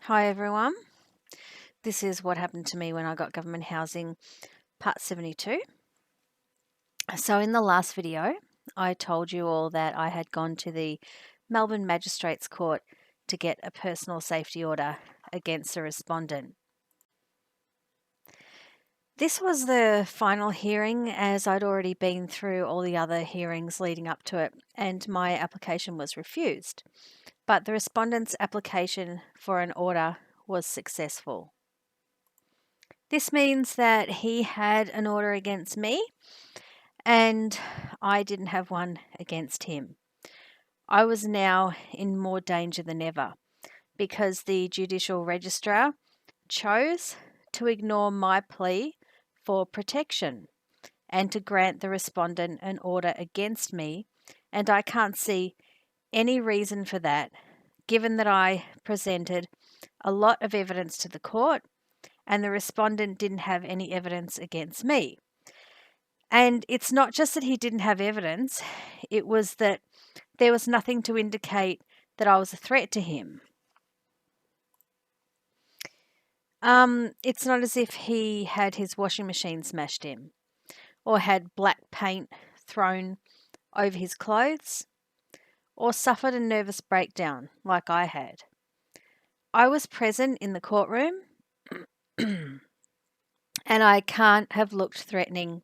Hi everyone. This is what happened to me when I got government housing, part 72. So, in the last video, I told you all that I had gone to the Melbourne Magistrates Court to get a personal safety order against a respondent. This was the final hearing, as I'd already been through all the other hearings leading up to it, and my application was refused. But the respondent's application for an order was successful. This means that he had an order against me and I didn't have one against him. I was now in more danger than ever because the judicial registrar chose to ignore my plea for protection and to grant the respondent an order against me, and I can't see any reason for that, given that I presented a lot of evidence to the court and the respondent didn't have any evidence against me. And it's not just that he didn't have evidence, it was that there was nothing to indicate that I was a threat to him. It's not as if he had his washing machine smashed in or had black paint thrown over his clothes or suffered a nervous breakdown like I had. I was present in the courtroom and I can't have looked threatening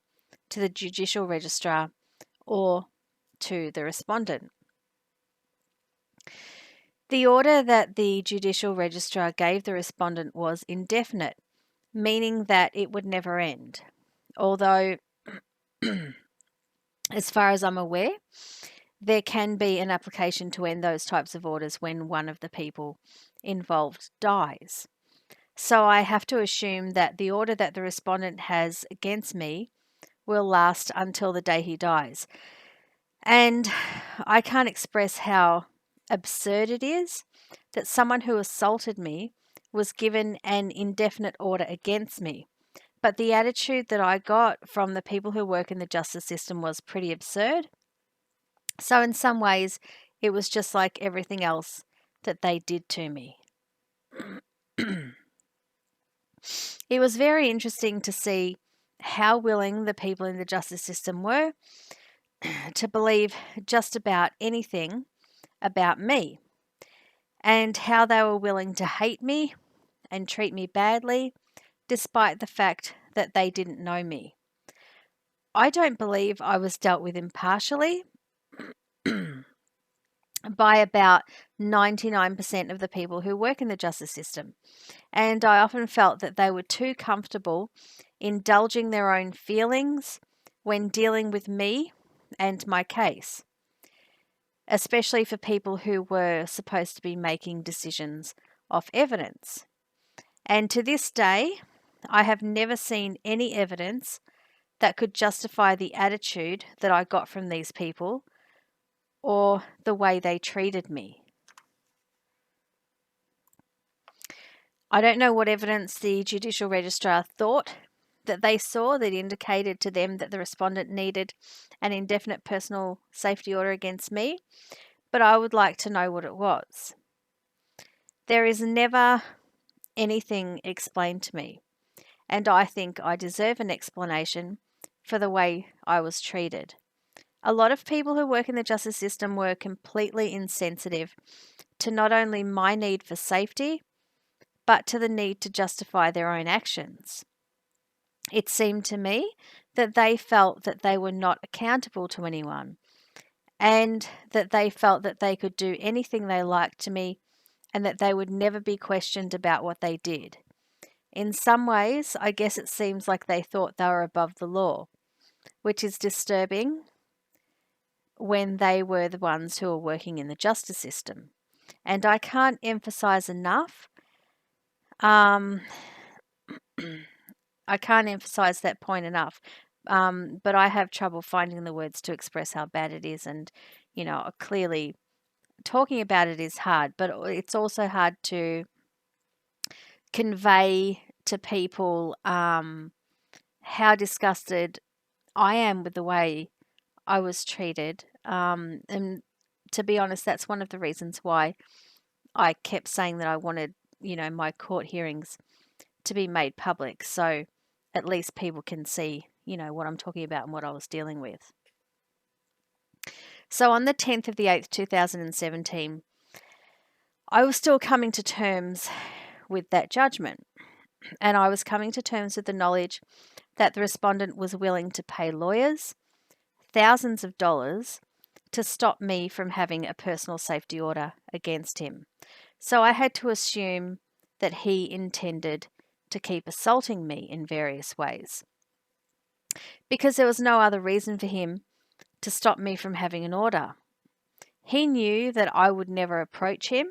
to the judicial registrar or to the respondent. The order that the judicial registrar gave the respondent was indefinite, meaning that it would never end. Although, as far as I'm aware, there can be an application to end those types of orders when one of the people involved dies. So I have to assume that the order that the respondent has against me will last until the day he dies. And I can't express how absurd it is that someone who assaulted me was given an indefinite order against me. But the attitude that I got from the people who work in the justice system was pretty absurd. So, in some ways, it was just like everything else that they did to me. It was very interesting to see how willing the people in the justice system were to believe just about anything about me, and how they were willing to hate me and treat me badly despite the fact that they didn't know me. I don't believe I was dealt with impartially by about 99% of the people who work in the justice system, and I often felt that they were too comfortable indulging their own feelings when dealing with me and my case, especially for people who were supposed to be making decisions off evidence. And to this day, I have never seen any evidence that could justify the attitude that I got from these people or the way they treated me. I don't know what evidence the judicial registrar thought that they saw that indicated to them that the respondent needed an indefinite personal safety order against me, but I would like to know what it was. There is never anything explained to me, and I think I deserve an explanation for the way I was treated. A lot of people who work in the justice system were completely insensitive to not only my need for safety, but to the need to justify their own actions. It seemed to me that they felt that they were not accountable to anyone and that they felt that they could do anything they liked to me and that they would never be questioned about what they did. In some ways, I guess it seems like they thought they were above the law, which is disturbing when they were the ones who were working in the justice system. And I can't emphasize enough, I can't emphasize that point enough. But I have trouble finding the words to express how bad it is. And, clearly talking about it is hard, but it's also hard to convey to people how disgusted I am with the way I was treated. And to be honest, that's one of the reasons why I kept saying that I wanted, my court hearings to be made public, so at least people can see, what I'm talking about and what I was dealing with. So on the 10th of the 8th, 2017, I was still coming to terms with that judgment, and I was coming to terms with the knowledge that the respondent was willing to pay lawyers thousands of dollars to stop me from having a personal safety order against him. So I had to assume that he intended to keep assaulting me in various ways, because there was no other reason for him to stop me from having an order. He knew that I would never approach him,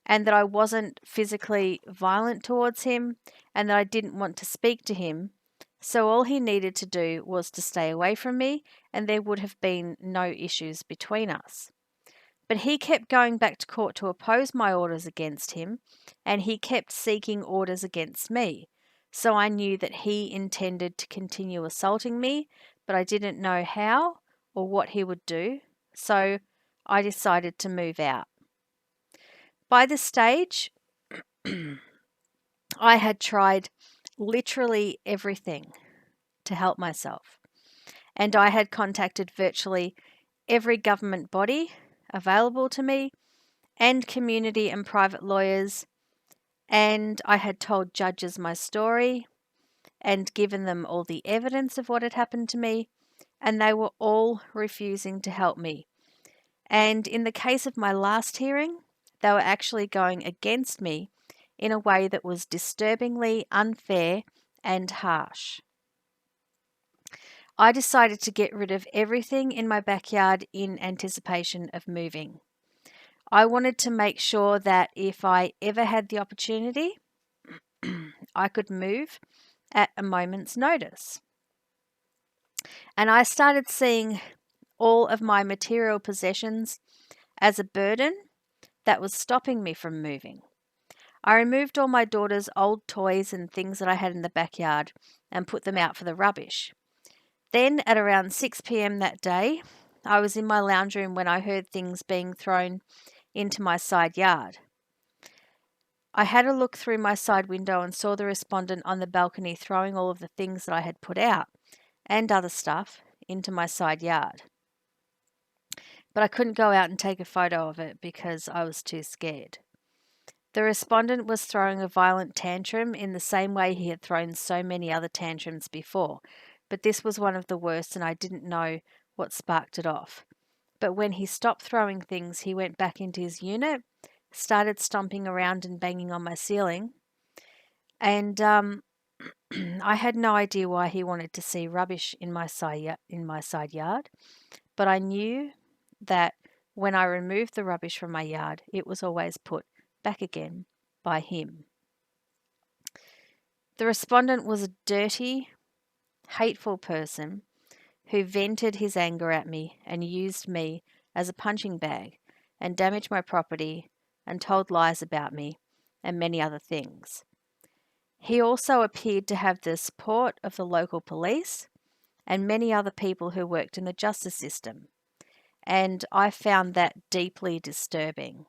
and that I wasn't physically violent towards him, and that I didn't want to speak to him. So all he needed to do was to stay away from me, and there would have been no issues between us. But he kept going back to court to oppose my orders against him, and he kept seeking orders against me. So I knew that he intended to continue assaulting me, but I didn't know how or what he would do, so I decided to move out. By this stage, I had tried literally everything to help myself, and I had contacted virtually every government body available to me and community and private lawyers, and I had told judges my story and given them all the evidence of what had happened to me, and they were all refusing to help me. And in the case of my last hearing, they were actually going against me in a way that was disturbingly unfair and harsh. I decided to get rid of everything in my backyard in anticipation of moving. I wanted to make sure that if I ever had the opportunity, I could move at a moment's notice. And I started seeing all of my material possessions as a burden that was stopping me from moving. I removed all my daughter's old toys and things that I had in the backyard and put them out for the rubbish. Then at around 6 p.m. that day, I was in my lounge room when I heard things being thrown into my side yard. I had a look through my side window and saw the respondent on the balcony throwing all of the things that I had put out and other stuff into my side yard. But I couldn't go out and take a photo of it because I was too scared. The respondent was throwing a violent tantrum in the same way he had thrown so many other tantrums before, but this was one of the worst and I didn't know what sparked it off. But when he stopped throwing things, he went back into his unit, started stomping around and banging on my ceiling, and I had no idea why he wanted to see rubbish in my side yard, but I knew that when I removed the rubbish from my yard, it was always put back again by him. The respondent was a dirty, hateful person who vented his anger at me and used me as a punching bag and damaged my property and told lies about me and many other things. He also appeared to have the support of the local police and many other people who worked in the justice system, and I found that deeply disturbing.